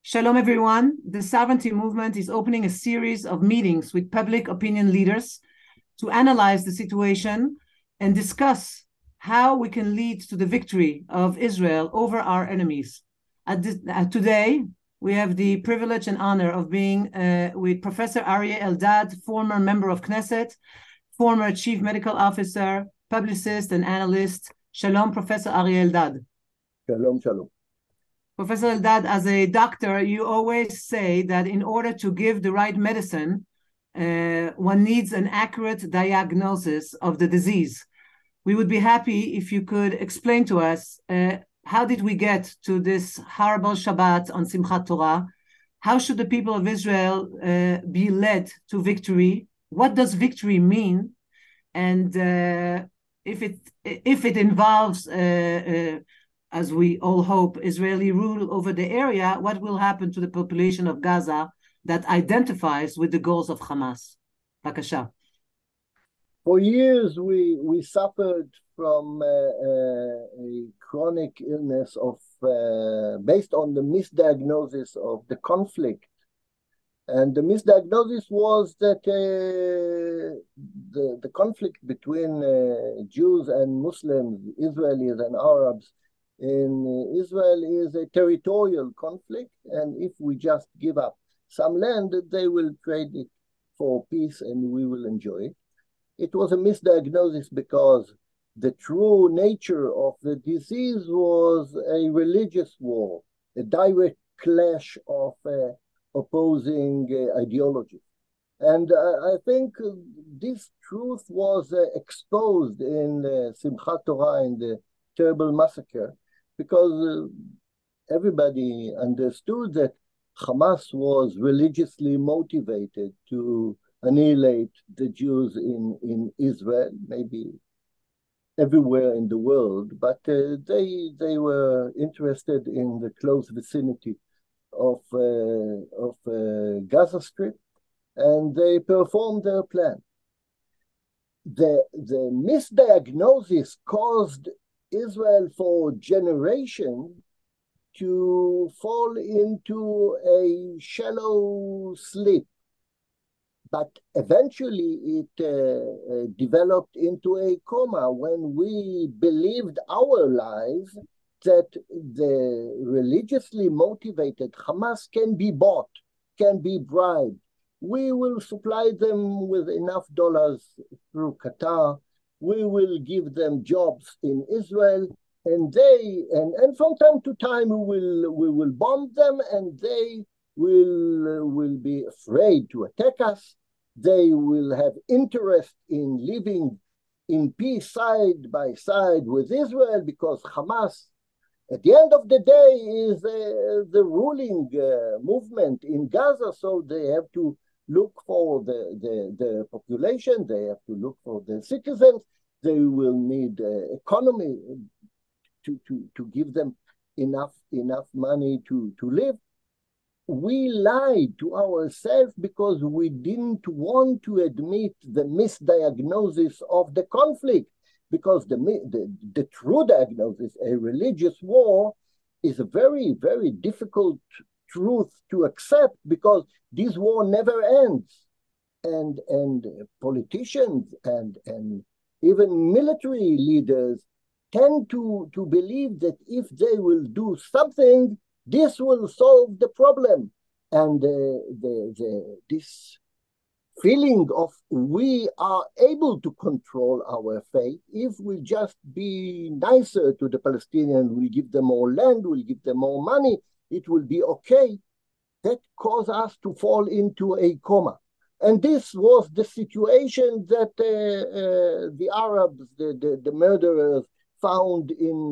Shalom, everyone. The Sovereignty Movement is opening a series of meetings with public opinion leaders to analyze the situation and discuss how we can lead to the victory of Israel over our enemies. Today, we have the privilege and honor of being with Professor Aryeh Eldad, former member of Knesset, former chief medical officer, publicist, and analyst. Shalom, Professor Aryeh Eldad. Shalom, shalom. Professor Eldad, as a doctor, you always say that in order to give the right medicine, one needs an accurate diagnosis of the disease. We would be happy if you could explain to us how did we get to this horrible Shabbat on Simchat Torah? How should the people of Israel be led to victory? What does victory mean? And if it involves as we all hope, Israeli rule over the area, what will happen to the population of Gaza that identifies with the goals of Hamas? Bakasha. For years, we suffered from a chronic illness based on the misdiagnosis of the conflict. And the misdiagnosis was that the conflict between Jews and Muslims, Israelis and Arabs, in Israel is a territorial conflict, and if we just give up some land, they will trade it for peace and we will enjoy it. It was a misdiagnosis because the true nature of the disease was a religious war, a direct clash of opposing ideologies. And I think this truth was exposed in Simchat Torah, in the terrible massacre, because everybody understood that Hamas was religiously motivated to annihilate the Jews in Israel, maybe everywhere in the world, but they were interested in the close vicinity of Gaza Strip, and they performed their plan. The misdiagnosis caused Israel for generations to fall into a shallow sleep. But eventually it developed into a coma when we believed our lies that the religiously motivated Hamas can be bought, can be bribed. We will supply them with enough dollars through Qatar. We will give them jobs in Israel, and from time to time we will bomb them, and they will be afraid to attack us. They will have interest in living in peace side by side with Israel, because Hamas, at the end of the day, is the ruling movement in Gaza, so they have to look for the population, they have to look for the citizens, they will need economy to give them enough money to live. We lied to ourselves because we didn't want to admit the misdiagnosis of the conflict, because the true diagnosis, a religious war, is a very, very difficult truth to accept, because this war never ends. And politicians and even military leaders tend to believe that if they will do something, this will solve the problem. And this feeling of we are able to control our fate if we just be nicer to the Palestinians, we give them more land, we'll give them more money, it will be okay, that caused us to fall into a coma. And this was the situation that the Arabs, the murderers, found in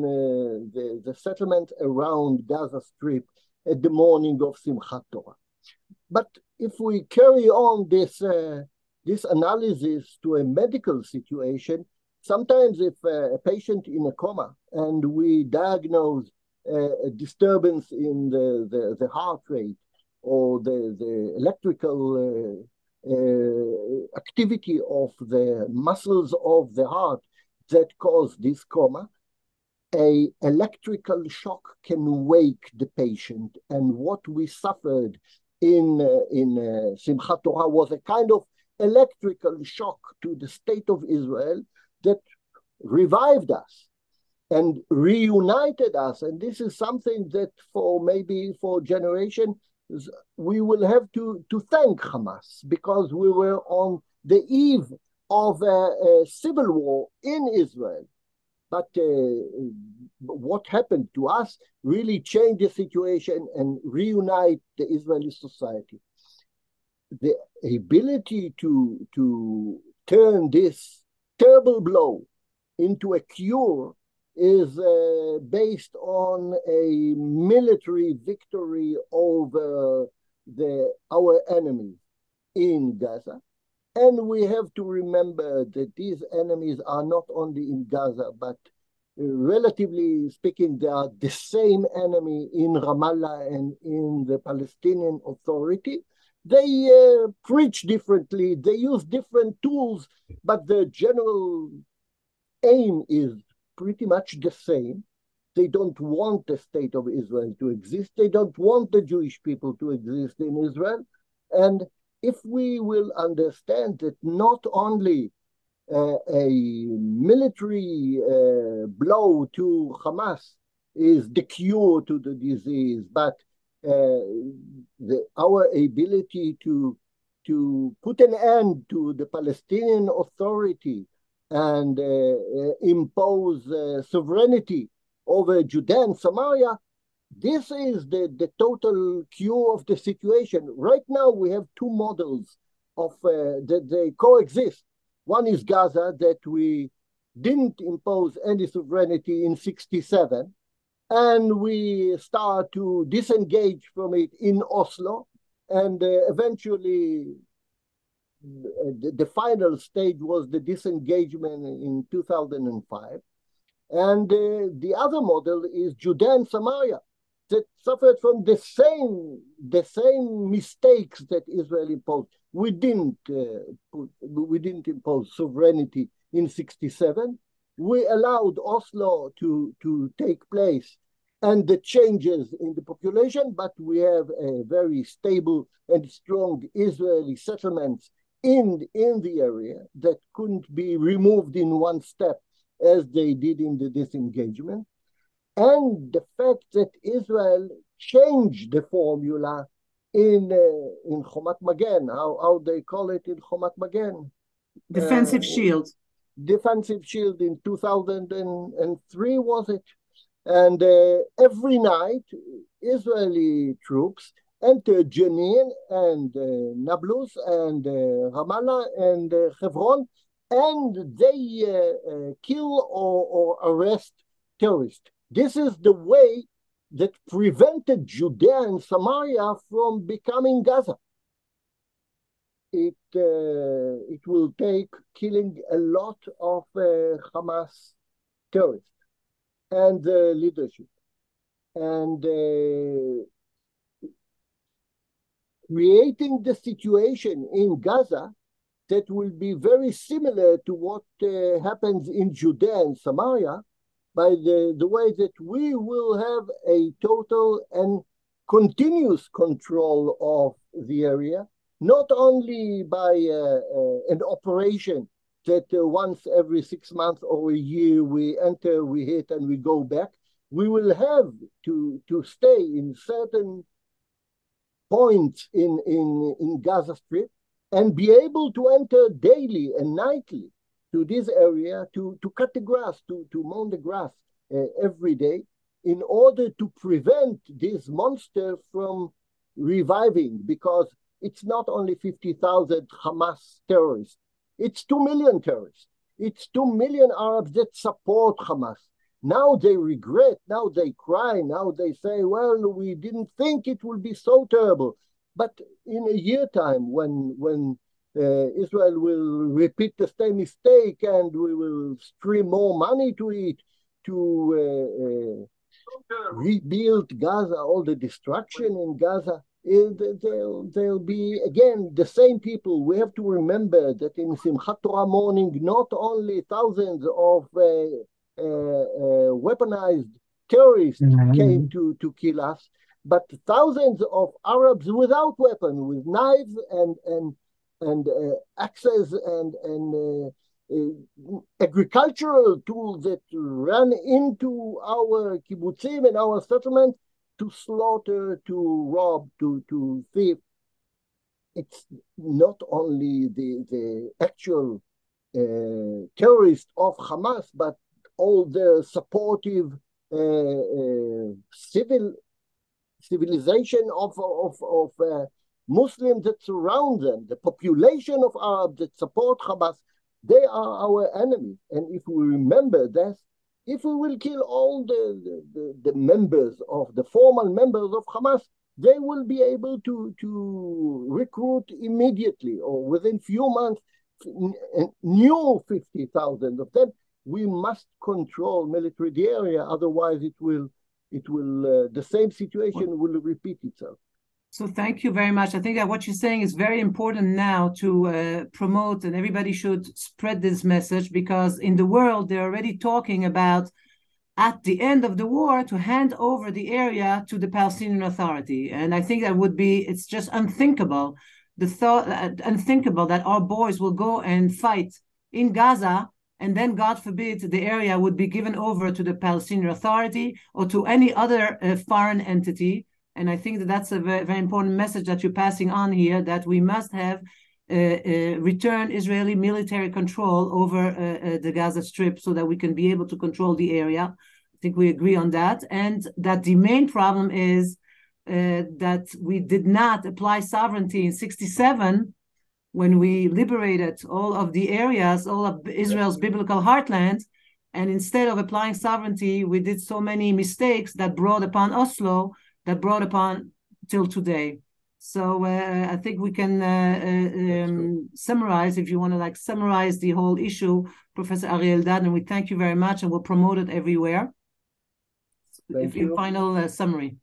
the settlement around Gaza Strip at the morning of Simchat Torah. But if we carry on this analysis to a medical situation, sometimes if a patient in a coma and we diagnose a disturbance in the heart rate or the electrical activity of the muscles of the heart that cause this coma, a electrical shock can wake the patient, and what we suffered in Simchat Torah was a kind of electrical shock to the state of Israel that revived us and reunited us. And this is something that for generations we will have to thank Hamas, because we were on the eve of a civil war in Israel. But what happened to us really changed the situation and reunite the Israeli society. The ability to turn this terrible blow into a cure is based on a military victory over our enemies in Gaza. And we have to remember that these enemies are not only in Gaza, but relatively speaking, they are the same enemy in Ramallah and in the Palestinian Authority. They preach differently, they use different tools, but the general aim is pretty much the same. They don't want the state of Israel to exist. They don't want the Jewish people to exist in Israel. And if we will understand that not only a military blow to Hamas is the cure to the disease, but our ability to put an end to the Palestinian Authority and impose sovereignty over Judea and Samaria, this is the total cure of the situation. Right now, we have two models of that they coexist. One is Gaza, that we didn't impose any sovereignty in 1967, and we start to disengage from it in Oslo, and eventually the final stage was the disengagement in 2005. And the other model is Judea and Samaria, that suffered from the same mistakes that Israel imposed. We didn't impose sovereignty in 1967. We allowed Oslo to take place and the changes in the population, but we have a very stable and strong Israeli settlements in the area that couldn't be removed in one step as they did in the disengagement. And the fact that Israel changed the formula in Chomat Magen, how they call it in Chomat Magen. Defensive shield. Defensive shield in 2003, was it? And every night, Israeli troops enter Jenin and Nablus and Ramallah and Hebron, and they kill or arrest terrorists. This is the way that prevented Judea and Samaria from becoming Gaza. It will take killing a lot of Hamas terrorists and leadership, and creating the situation in Gaza that will be very similar to what happens in Judea and Samaria, by the way that we will have a total and continuous control of the area, not only by an operation that once every 6 months or a year we enter, we hit, and we go back. We will have to stay in certain points in Gaza Strip and be able to enter daily and nightly to this area to cut the grass, to mow the grass every day, in order to prevent this monster from reviving, because it's not only 50,000 Hamas terrorists, it's 2 million terrorists. It's 2 million Arabs that support Hamas. Now they regret, now they cry, now they say, well, we didn't think it would be so terrible. But in a year time, when Israel will repeat the same mistake and we will stream more money to it to rebuild Gaza, all the destruction in Gaza, they'll be, again, the same people. We have to remember that in Simchat Torah morning, not only thousands of weaponized terrorists came to kill us, but thousands of Arabs without weapons, with knives and axes and agricultural tools that ran into our kibbutzim and our settlement to slaughter, to rob, to thief. It's not only the actual terrorists of Hamas, but all the supportive civilization of Muslims that surround them, the population of Arabs that support Hamas, they are our enemies. And if we remember that, if we will kill all the members of the formal members of Hamas, they will be able to recruit immediately or within few months new 50,000 of them. We must control militarily the area, otherwise the same situation will repeat itself. So thank you very much. I think that what you're saying is very important now to promote, and everybody should spread this message, because in the world, they're already talking about, at the end of the war, to hand over the area to the Palestinian Authority. And I think that it's just unthinkable, unthinkable that our boys will go and fight in Gaza, and then, God forbid, the area would be given over to the Palestinian Authority or to any other foreign entity. And I think that that's a very, very important message that you're passing on here, that we must have return Israeli military control over the Gaza Strip so that we can be able to control the area. I think we agree on that. And that the main problem is that we did not apply sovereignty in 1967 when we liberated all of the areas, all of Israel's biblical heartland. And instead of applying sovereignty, we did so many mistakes that brought upon Oslo, that brought upon till today. So I think we can summarize, if you want to summarize the whole issue, Professor Aryeh Eldad, and we thank you very much, and we'll promote it everywhere. Thank you. Final summary.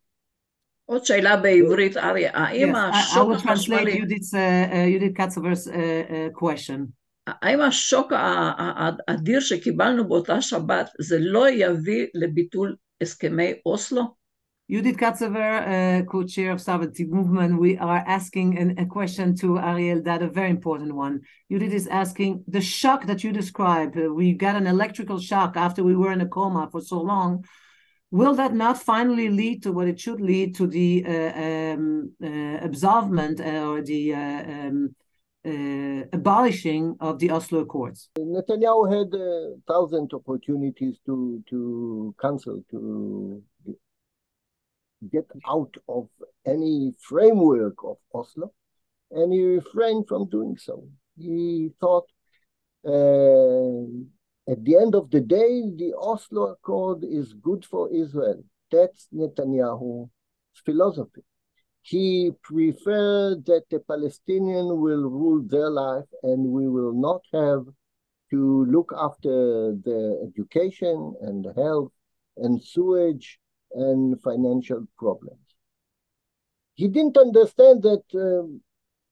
עוד שאלה בעברית, אריה, האם השוק החשמלי... יהודית קצובר's question. האם השוק האדיר שקיבלנו באותה שבת, זה לא יביא לביטול הסכמי אוסלו? Judith Katzover, co-chair of Sovereignty Movement, we are asking a question to Aryeh Eldad, a very important one. Judith is asking, the shock that you described, we got an electrical shock after we were in a coma for so long, will that not finally lead to what it should lead to, the absolvement or the abolishing of the Oslo Accords? Netanyahu had 1,000 opportunities to cancel, to get out of any framework of Oslo, and he refrained from doing so. He thought at the end of the day, the Oslo Accord is good for Israel. That's Netanyahu's philosophy. He preferred that the Palestinians will rule their life, and we will not have to look after their education and health and sewage and financial problems. He didn't understand that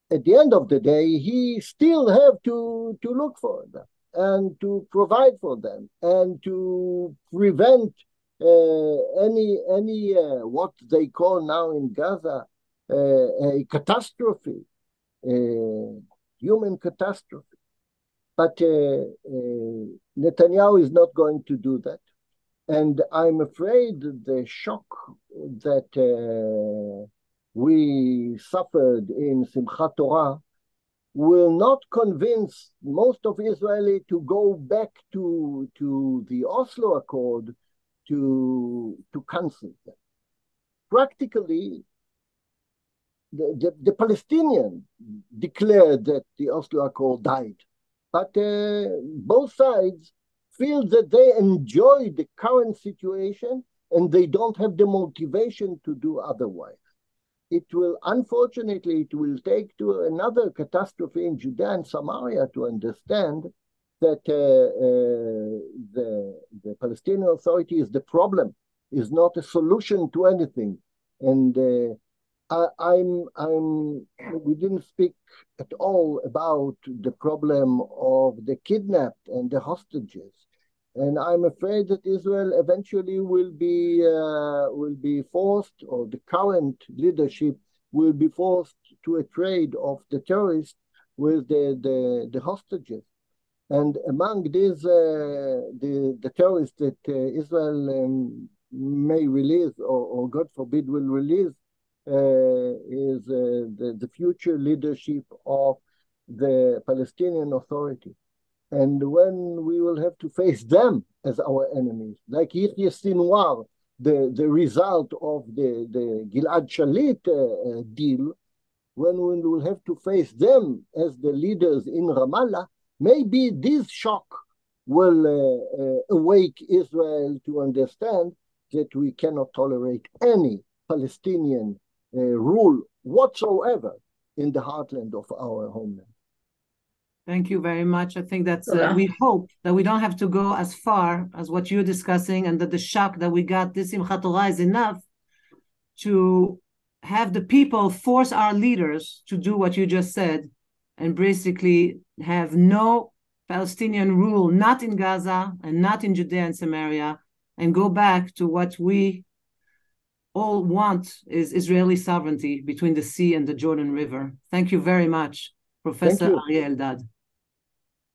at the end of the day, he still have to look for them and to provide for them and to prevent any what they call now in Gaza a catastrophe, human catastrophe. But Netanyahu is not going to do that. And I'm afraid the shock that we suffered in Simchat Torah will not convince most of Israeli to go back to the Oslo Accord to cancel them. Practically, the Palestinians declared that the Oslo Accord died. But both sides feel that they enjoy the current situation and they don't have the motivation to do otherwise. Unfortunately, it will take to another catastrophe in Judea and Samaria to understand that the Palestinian Authority is the problem, is not a solution to anything. And we didn't speak at all about the problem of the kidnapped and the hostages And I'm afraid that Israel eventually will be forced, or the current leadership will be forced to a trade of the terrorists with the hostages. And among these, the terrorists that Israel may release, or God forbid will release, is the future leadership of the Palestinian Authority. And when we will have to face them as our enemies, like Yahya Sinwar, the result of the Gilad Shalit deal, when we will have to face them as the leaders in Ramallah, maybe this shock will awake Israel to understand that we cannot tolerate any Palestinian rule whatsoever in the heartland of our homeland. Thank you very much. I think that's, we hope that we don't have to go as far as what you're discussing, and that the shock that we got this Simchat Torah is enough to have the people force our leaders to do what you just said, and basically have no Palestinian rule, not in Gaza and not in Judea and Samaria, and go back to what we all want is Israeli sovereignty between the sea and the Jordan River. Thank you very much, Professor Aryeh Eldad.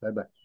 Bye-bye.